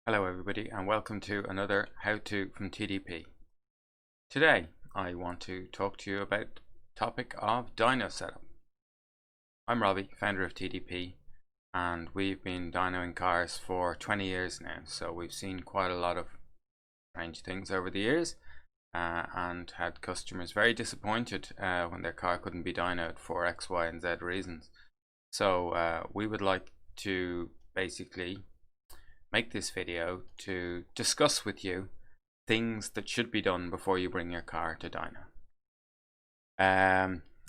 Hello everybody and welcome to another how-to from TDP. Today I want to talk to you about the topic of dyno setup. I'm Robbie, founder of TDP, and we've been dynoing cars for 20 years now, so we've seen quite a lot of strange things over the years and had customers very disappointed when their car couldn't be dynoed for X, Y and Z reasons. So we would like to basically make this video to discuss with you things that should be done before you bring your car to dyno.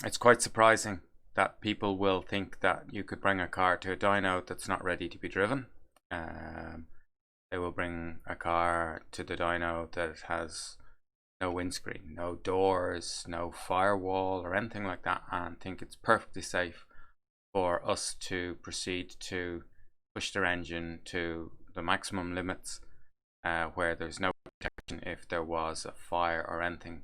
It's quite surprising that people will think that you could bring a car to a dyno that's not ready to be driven. They will bring a car to the dyno that has no windscreen, no doors, no firewall or anything like that, and think it's perfectly safe for us to proceed to push their engine to the maximum limits where there's no protection if there was a fire or anything.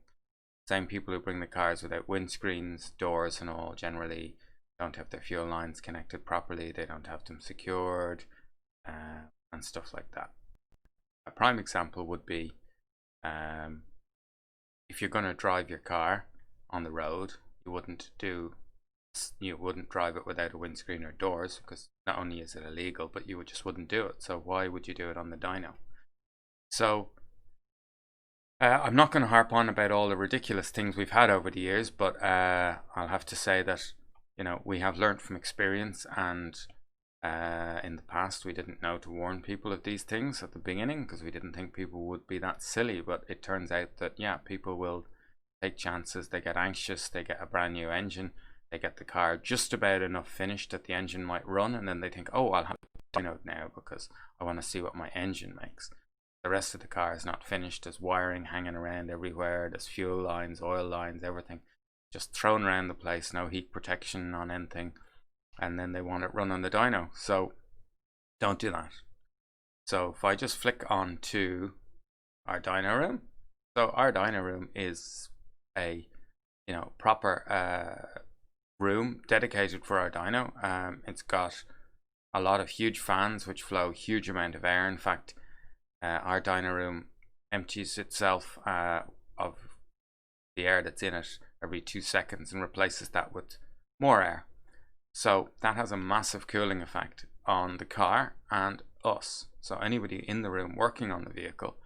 Same people who bring the cars without windscreens, doors and all generally don't have their fuel lines connected properly, they don't have them secured and stuff like that. A prime example would be if you're going to drive your car on the road, you wouldn't drive it without a windscreen or doors, because not only is it illegal, but you just wouldn't do it. So why would you do it on the dyno? So I'm not going to harp on about all the ridiculous things we've had over the years, but I'll have to say that we have learned from experience, and in the past we didn't know to warn people of these things at the beginning because we didn't think people would be that silly. But it turns out that people will take chances, they get anxious, they get a brand new engine, they get the car just about enough finished that the engine might run, and then they think, oh, I'll have it dynoed now because I want to see what my engine makes. The rest of the car is not finished. There's wiring hanging around everywhere, there's fuel lines, oil lines, everything just thrown around the place, no heat protection on anything, and then they want it run on the dyno. So don't do that. So if I just flick on to our dyno room, so our dyno room is a proper room dedicated for our dyno. It's got a lot of huge fans which flow a huge amount of air. In fact, our dyno room empties itself of the air that's in it every 2 seconds and replaces that with more air. So that has a massive cooling effect on the car and us. So anybody in the room working on the vehicle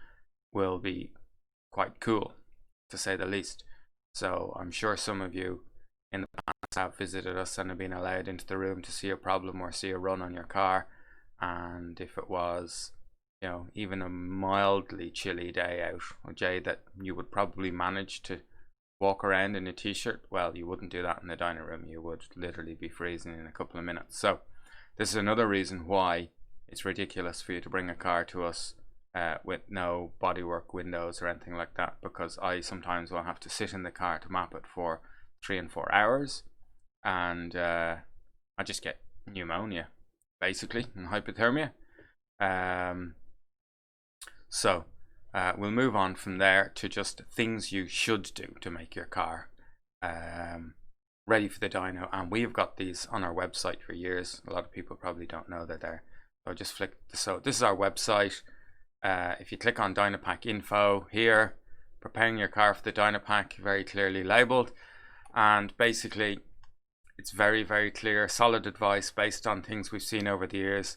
will be quite cool, to say the least. So I'm sure some of you in the past have visited us and have been allowed into the room to see a problem or see a run on your car, and if it was even a mildly chilly day out, a day that you would probably manage to walk around in a t-shirt, well, you wouldn't do that in the dyno room. You would literally be freezing in a couple of minutes. So this is another reason why it's ridiculous for you to bring a car to us with no bodywork, windows or anything like that, because I sometimes will have to sit in the car to map it for 3 and 4 hours, and I just get pneumonia basically and hypothermia. So we'll move on from there to just things you should do to make your car ready for the dyno, and we've got these on our website for years. A lot of people probably don't know they're there. So I just flick. So this is our website. If you click on Dynopack info here, preparing your car for the Dynopack, very clearly labeled, and basically it's very, very clear, solid advice based on things we've seen over the years.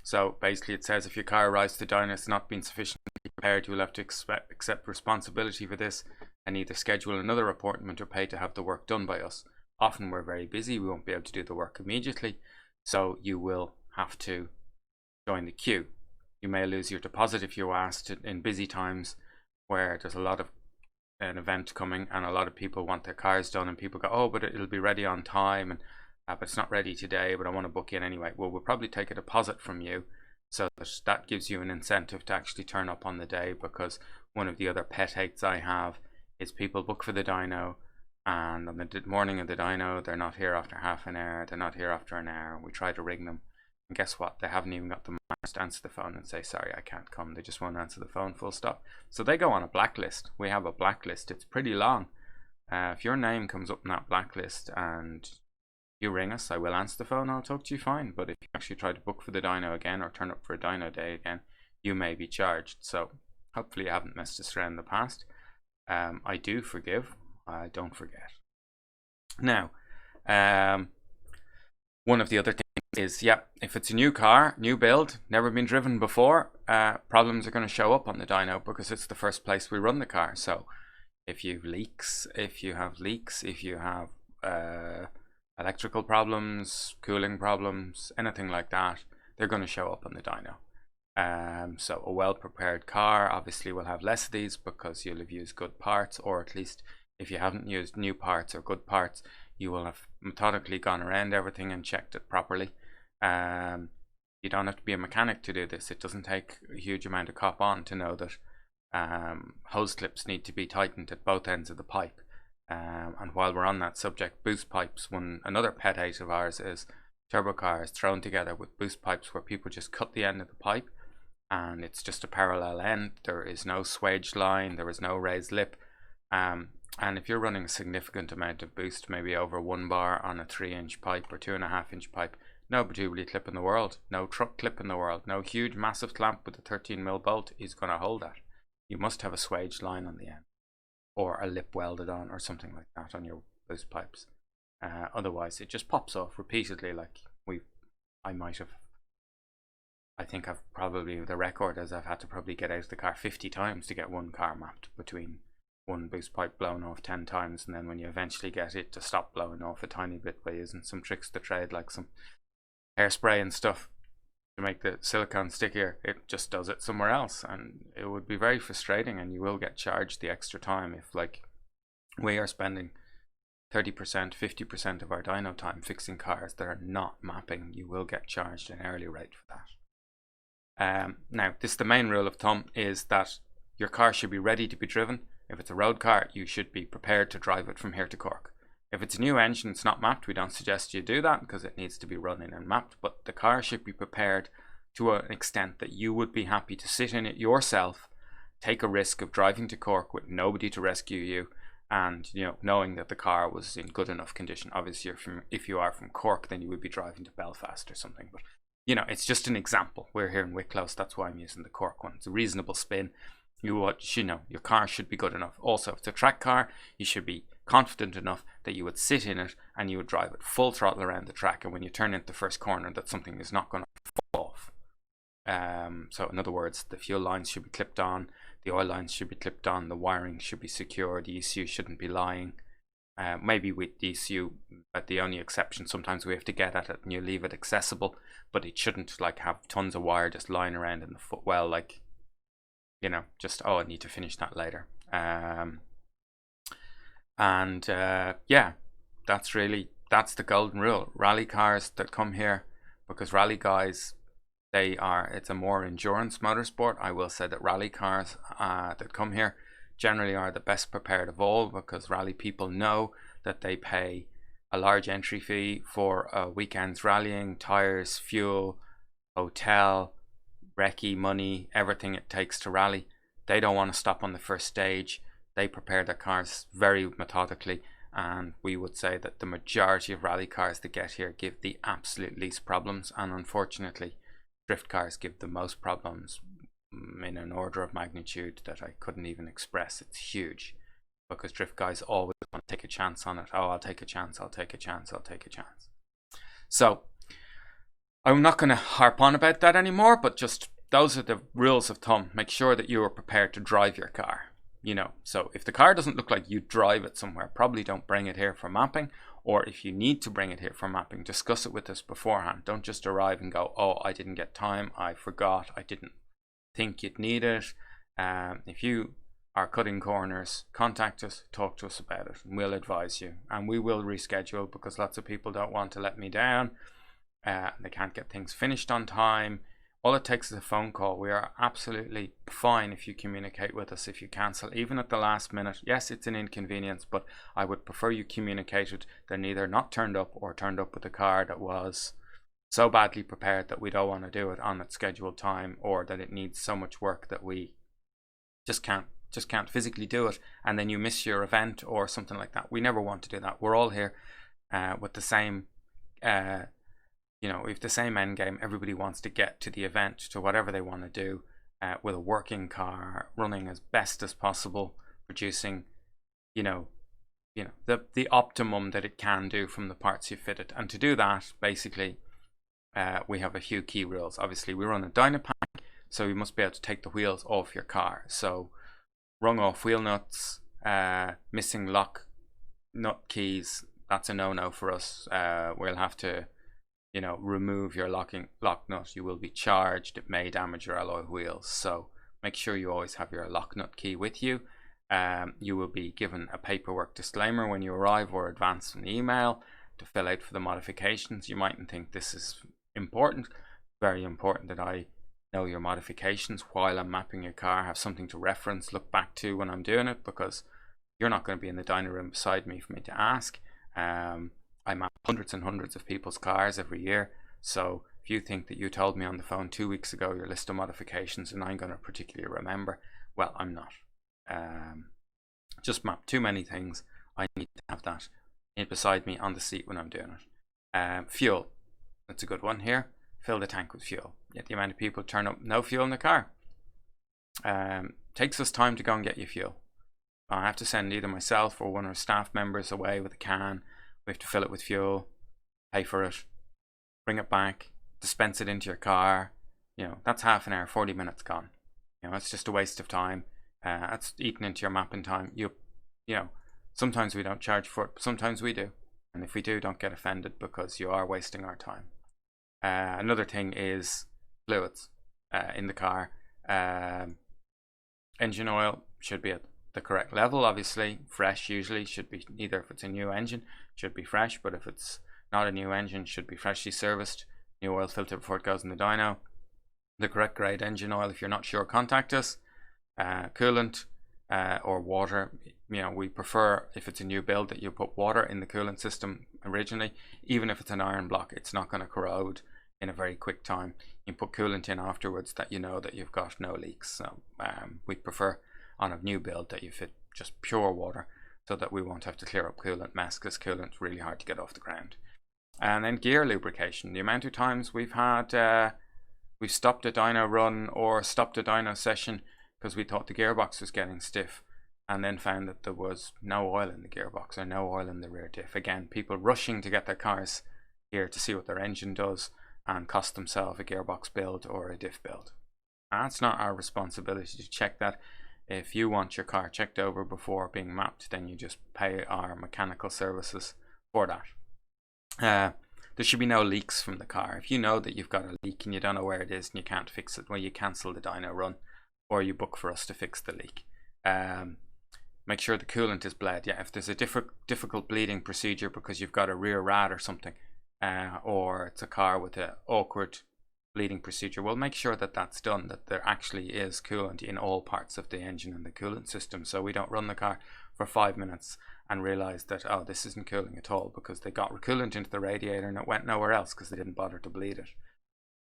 So basically it says if your car arrives to dyno, it's not been sufficiently prepared, you will have to accept responsibility for this and either schedule another appointment or pay to have the work done by us. Often we're very busy, we won't be able to do the work immediately, so you will have to join the queue. You may lose your deposit if you're asked in busy times where there's a lot of an event coming and a lot of people want their cars done, and people go, oh, but it'll be ready on time, and but it's not ready today, but I want to book in anyway. Well, we'll probably take a deposit from you, so that gives you an incentive to actually turn up on the day, because one of the other pet hates I have is people book for the dyno, and on the morning of the dyno they're not here after half an hour, they're not here after an hour, and we try to ring them, and guess what, they haven't even got the manners to answer the phone and say, sorry, I can't come. They just won't answer the phone, full stop. So they go on a blacklist. We have a blacklist, it's pretty long. If your name comes up in that blacklist and You ring us, I will answer the phone, I'll talk to you fine. But if you actually try to book for the dyno again or turn up for a dyno day again, you may be charged. So hopefully you haven't messed us around in the past. I do forgive, I don't forget. Now, one of the other things is, yeah, if it's a new car, new build, never been driven before, problems are going to show up on the dyno because it's the first place we run the car. So if you have leaks, if you have electrical problems, cooling problems, anything like that, they're going to show up on the dyno. So a well-prepared car obviously will have less of these because you'll have used good parts, or at least if you haven't used new parts or good parts, you will have methodically gone around everything and checked it properly. You don't have to be a mechanic to do this. It doesn't take a huge amount of cop on to know that hose clips need to be tightened at both ends of the pipe. And while we're on that subject, boost pipes, another pet hate of ours is turbo cars thrown together with boost pipes where people just cut the end of the pipe and it's just a parallel end. There is no swage line, there is no raised lip. And if you're running a significant amount of boost, maybe over 1 bar on a 3-inch pipe or 2.5-inch pipe, no Badubly clip in the world, no truck clip in the world, no huge massive clamp with a 13mm bolt is going to hold that. You must have a swage line on the end, or a lip welded on, or something like that on your boost pipes. Otherwise, it just pops off repeatedly. Like I think I've probably, the record is I've had to probably get out of the car 50 times to get one car mapped between one boost pipe blown off 10 times, and then when you eventually get it to stop blowing off a tiny bit by using some tricks of the trade, like some hairspray and stuff to make the silicone stickier, it just does it somewhere else, and it would be very frustrating, and you will get charged the extra time if, like, we are spending 30%, 50% of our dyno time fixing cars that are not mapping. You will get charged an hourly rate for that. Now, the main rule of thumb is that your car should be ready to be driven. If it's a road car, you should be prepared to drive it from here to Cork. If it's a new engine, it's not mapped, we don't suggest you do that because it needs to be running and mapped, but the car should be prepared to an extent that you would be happy to sit in it yourself, take a risk of driving to Cork with nobody to rescue you, and knowing that the car was in good enough condition. Obviously, if you are from Cork, then you would be driving to Belfast or something, but it's just an example. We're here in Wicklow, so that's why I'm using the Cork one. It's a reasonable spin. Your car should be good enough. Also, if it's a track car, you should be confident enough that you would sit in it and you would drive it full throttle around the track, and when you turn into the first corner, that something is not going to fall off. So in other words, the fuel lines should be clipped on, the oil lines should be clipped on, the wiring should be secure, the ECU shouldn't be lying. Maybe with the ECU, but the only exception, sometimes we have to get at it and you leave it accessible, but it shouldn't like have tons of wire just lying around in the footwell, like just, I need to finish that later. Yeah, that's the golden rule. Rally cars that come here, because rally guys, it's a more endurance motorsport. I will say that rally cars that come here generally are the best prepared of all, because rally people know that they pay a large entry fee for a weekend's rallying, tires, fuel, hotel, recce, money, everything it takes to rally. They don't want to stop on the first stage. They prepare their cars very methodically, and we would say that the majority of rally cars that get here give the absolute least problems, and unfortunately drift cars give the most problems in an order of magnitude that I couldn't even express. It's huge, because drift guys always want to take a chance on it. I'll take a chance, I'll take a chance. So I'm not going to harp on about that anymore, but just those are the rules of thumb. Make sure that you are prepared to drive your car. So if the car doesn't look like you drive it somewhere, probably don't bring it here for mapping. Or if you need to bring it here for mapping, discuss it with us beforehand. Don't just arrive and go, I didn't get time, I forgot, I didn't think you'd need it. If you are cutting corners, contact us, talk to us about it, and we'll advise you. And we will reschedule, because lots of people don't want to let me down. They can't get things finished on time. All it takes is a phone call. We are absolutely fine if you communicate with us. If you cancel, even at the last minute, yes, it's an inconvenience, but I would prefer you communicated than either not turned up or turned up with a car that was so badly prepared that we don't want to do it on its scheduled time, or that it needs so much work that we just can't physically do it, and then you miss your event or something like that. We never want to do that. We're all here with the same you know, we've the same end game. Everybody wants to get to the event, to whatever they want to do, with a working car, running as best as possible, producing, you know, the optimum that it can do from the parts you fit it. And to do that, basically, we have a few key rules. Obviously, we run a Dyno pack, so you must be able to take the wheels off your car. So wrung off wheel nuts, missing lock nut keys, that's a no-no for us. We'll have to, you know, remove your lock nut. You will be charged. It may damage your alloy wheels. So make sure you always have your lock nut key with you. You will be given a paperwork disclaimer when you arrive, or advance an email to fill out for the modifications. You mightn't think this is important. Very important that I know your modifications while I'm mapping your car, have something to reference, look back to when I'm doing it, because you're not going to be in the dyno room beside me for me to ask. I map hundreds and hundreds of people's cars every year, so if you think that you told me on the phone 2 weeks ago your list of modifications and I'm going to particularly remember, well, I'm not. Just map too many things. I need to have that beside me on the seat when I'm doing it. Fuel, that's a good one here. Fill the tank with fuel. Yet the amount of people turn up no fuel in the car. Takes us time to go and get you fuel. I have to send either myself or one of our staff members away with a can. We have to fill it with fuel, pay for it, bring it back, dispense it into your car. You know, that's half an hour, 40 minutes gone. You know, it's just a waste of time. That's eaten into your mapping time. You know, sometimes we don't charge for it, but sometimes we do. And if we do, don't get offended, because you are wasting our time. Another thing is fluids in the car. Engine oil should be at the correct level, obviously. Fresh usually should be, either if it's a new engine, should be fresh, but if it's not a new engine, should be freshly serviced. New oil filter before it goes in the dyno. The correct grade engine oil, if you're not sure, contact us. Coolant or water, you know, we prefer, if it's a new build, that you put water in the coolant system originally. Even if it's an iron block, it's not going to corrode in a very quick time. You put coolant in afterwards, that you know that you've got no leaks. So we prefer on a new build that you fit just pure water, so that we won't have to clear up coolant mess, because coolant's really hard to get off the ground. And then gear lubrication. The amount of times we've had we've stopped a dyno run or stopped a dyno session because we thought the gearbox was getting stiff, and then found that there was no oil in the gearbox or no oil in the rear diff. Again, people rushing to get their cars here to see what their engine does and cost themselves a gearbox build or a diff build. And that's not our responsibility to check that. If you want your car checked over before being mapped, then you just pay our mechanical services for that. There should be no leaks from the car. If you know that you've got a leak and you don't know where it is and you can't fix it, well, you cancel the dyno run, or you book for us to fix the leak. Make sure the coolant is bled. Yeah, if there's a difficult bleeding procedure because you've got a rear rad or something, or it's a car with an awkward bleeding procedure, we'll make sure that that's done, that there actually is coolant in all parts of the engine and the coolant system, so we don't run the car for 5 minutes and realize that, oh, this isn't cooling at all, because they got coolant into the radiator and it went nowhere else because they didn't bother to bleed it.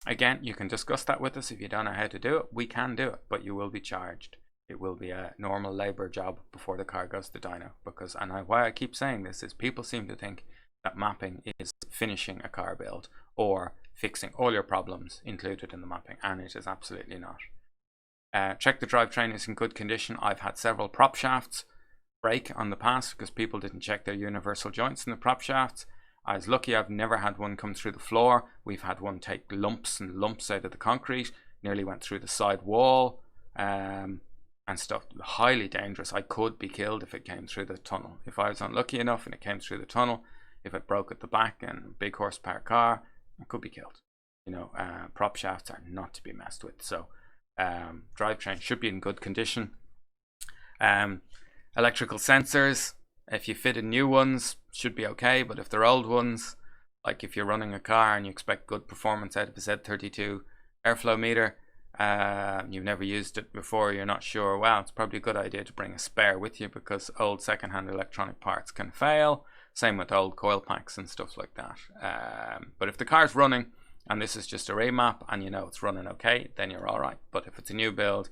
Again, you can discuss that with us. If you don't know how to do it, we can do it, but you will be charged. It will be a normal labor job before the car goes to dyno, because, and why I keep saying this is, people seem to think that mapping is finishing a car build or fixing all your problems included in the mapping, and it is absolutely not. Check the drivetrain is in good condition. I've had several prop shafts break on the past because people didn't check their universal joints in the prop shafts. I was lucky, I've never had one come through the floor. We've had one take lumps and lumps out of the concrete, nearly went through the side wall, and stuff. Highly dangerous. I could be killed if it came through the tunnel. If I was unlucky enough and it came through the tunnel, if it broke at the back and a big horsepower car, I could be killed. You know, prop shafts are not to be messed with. So drivetrain should be in good condition. Electrical sensors, if you fit in new ones, should be okay, but if they're old ones, like if you're running a car and you expect good performance out of a Z32 airflow meter, you've never used it before, you're not sure, well, it's probably a good idea to bring a spare with you, because old second-hand electronic parts can fail. Same with old coil packs and stuff like that. But if the car's running and this is just a remap and you know it's running okay, then you're all right. But if it's a new build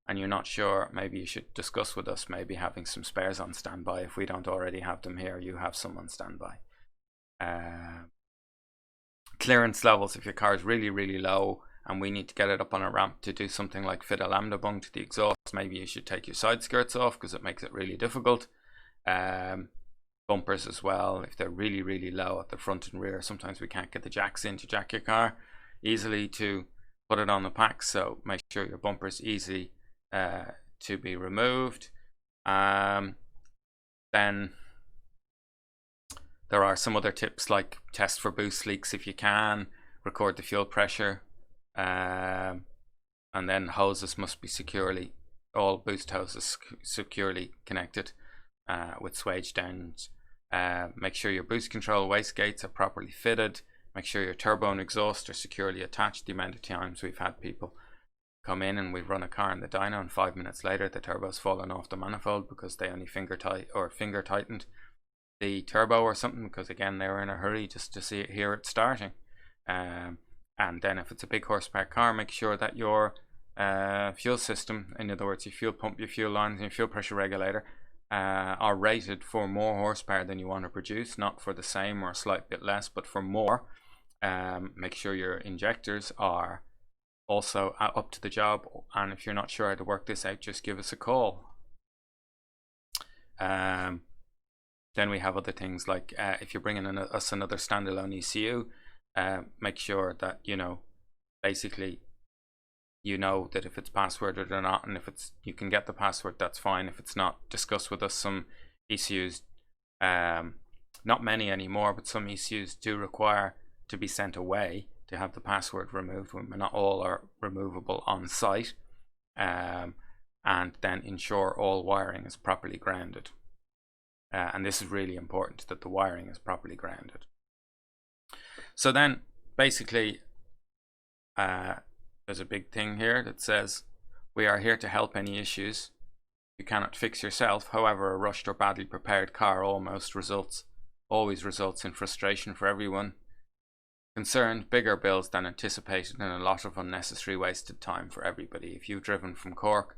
and you're not sure, maybe you should discuss with us maybe having some spares on standby. If we don't already have them here, you have some on standby. clearance levels. If your car is really low and we need to get it up on a ramp to do something like fit a lambda bung to the exhaust, maybe you should take your side skirts off because it makes it really difficult. Bumpers as well, if they're really low at the front and rear, sometimes we can't get the jacks in to jack your car easily to put it on the pack, so make sure your bumper is easy to be removed. Then there are some other tips like test for boost leaks if you can, record the fuel pressure, and then hoses must be securely, all boost hoses securely connected with swage downs. Make sure your boost control wastegates are properly fitted. Make sure your turbo and exhaust are securely attached. The amount of times we've had people come in and we've run a car in the dyno and 5 minutes later the turbo's fallen off the manifold because they only finger tightened the turbo or something, because again they were in a hurry just to hear it starting. And then if it's a big horsepower car, make sure that your fuel system, in other words your fuel pump, your fuel lines and your fuel pressure regulator are rated for more horsepower than you want to produce, not for the same or a slight bit less, but for more. Make sure your injectors are also up to the job, and if you're not sure how to work this out, just give us a call. Then we have other things like if you're bringing us another standalone ECU, make sure that basically that if it's passworded or not, and if you can get the password, that's fine. If it's not, discuss with us. Some ECUs, not many anymore, but some ECUs do require to be sent away to have the password removed, when not all are removable on site. And then ensure all wiring is properly grounded, and this is really important, that the wiring is properly grounded. So then basically there's a big thing here that says we are here to help any issues you cannot fix yourself. However, a rushed or badly prepared car always results in frustration for everyone concerned, bigger bills than anticipated, and a lot of unnecessary wasted time for everybody. If you've driven from Cork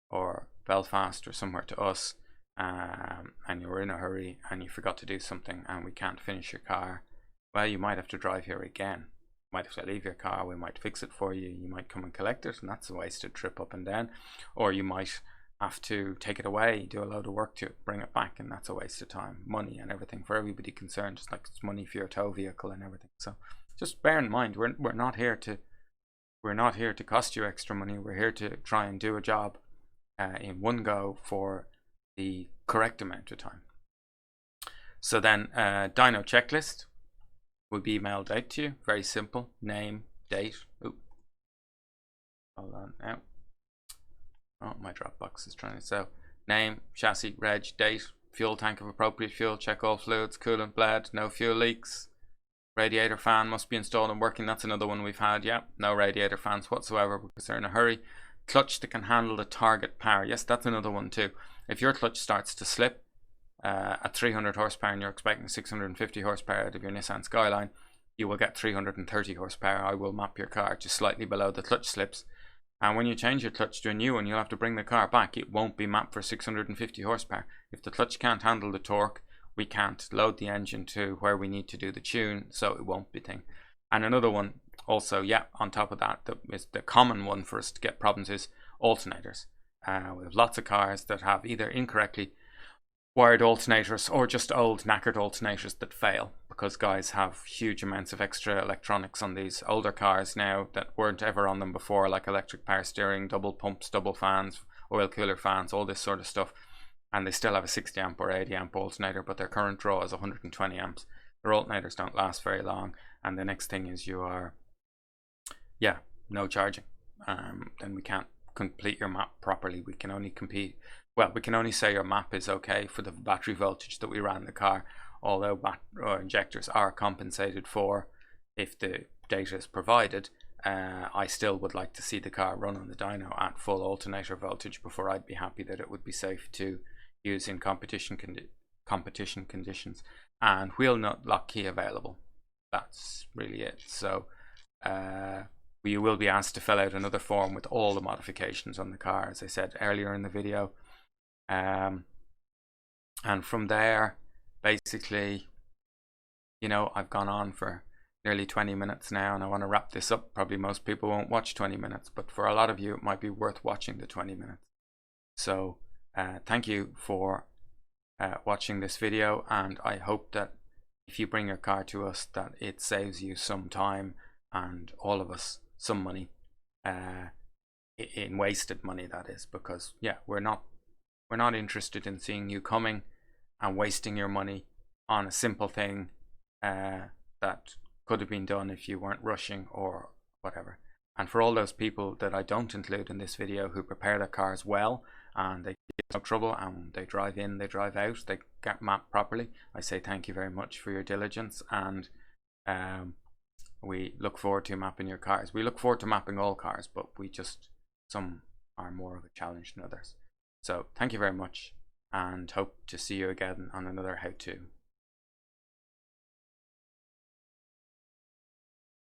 or Belfast or somewhere to us and you were in a hurry and you forgot to do something and we can't finish your car, well, you might have to drive here again. You might have to leave your car, we might fix it for you, you might come and collect it, and that's a wasted trip up and down. Or you might have to take it away, do a load of work to it, bring it back, and that's a waste of time, money and everything for everybody concerned, just like it's money for your tow vehicle and everything. So just bear in mind, we're not here to cost you extra money. We're here to try and do a job in one go for the correct amount of time. So then dyno checklist will be emailed out to you. Very simple. Name, date. Hold on now. Oh, my Dropbox is trying to. So name, chassis, reg, date, fuel tank of appropriate fuel, check all fluids, coolant bled, no fuel leaks, radiator fan must be installed and working. That's another one we've had. Yeah, no radiator fans whatsoever because they're in a hurry. Clutch that can handle the target power. Yes, that's another one too. If your clutch starts to slip at 300 horsepower and you're expecting 650 horsepower out of your Nissan Skyline, you will get 330 horsepower. I will map your car just slightly below the clutch slips, and when you change your clutch to a new one, you'll have to bring the car back. It won't be mapped for 650 horsepower. If the clutch can't handle the torque, we can't load the engine to where we need to do the tune, so it won't be thing. And another one also, yeah, on top of that, is the common one for us to get problems is alternators. We have lots of cars that have either incorrectly wired alternators or just old knackered alternators that fail because guys have huge amounts of extra electronics on these older cars now that weren't ever on them before, like electric power steering, double pumps, double fans, oil cooler fans, all this sort of stuff, and they still have a 60 amp or 80 amp alternator, but their current draw is 120 amps. Their alternators don't last very long, and the next thing is you are no charging. Then we can't complete your map properly. We can only we can only say your map is okay for the battery voltage that we ran the car, although injectors are compensated for if the data is provided. I still would like to see the car run on the dyno at full alternator voltage before I'd be happy that it would be safe to use in competition conditions. And wheel nut lock key available. That's really it. So you will be asked to fill out another form with all the modifications on the car, as I said earlier in the video. And from there, basically, I've gone on for nearly 20 minutes now, and I want to wrap this up. Probably most people won't watch 20 minutes, but for a lot of you it might be worth watching the 20 minutes. So thank you for watching this video, and I hope that if you bring your car to us, that it saves you some time and all of us some money, in wasted money, that is, because yeah, we're not interested in seeing you coming and wasting your money on a simple thing that could have been done if you weren't rushing or whatever. And for all those people that I don't include in this video who prepare their cars well and they get no trouble and they drive in, they drive out, they get mapped properly, I say thank you very much for your diligence, and we look forward to mapping your cars. We look forward to mapping all cars, but some are more of a challenge than others. So thank you very much, and hope to see you again on another how-to.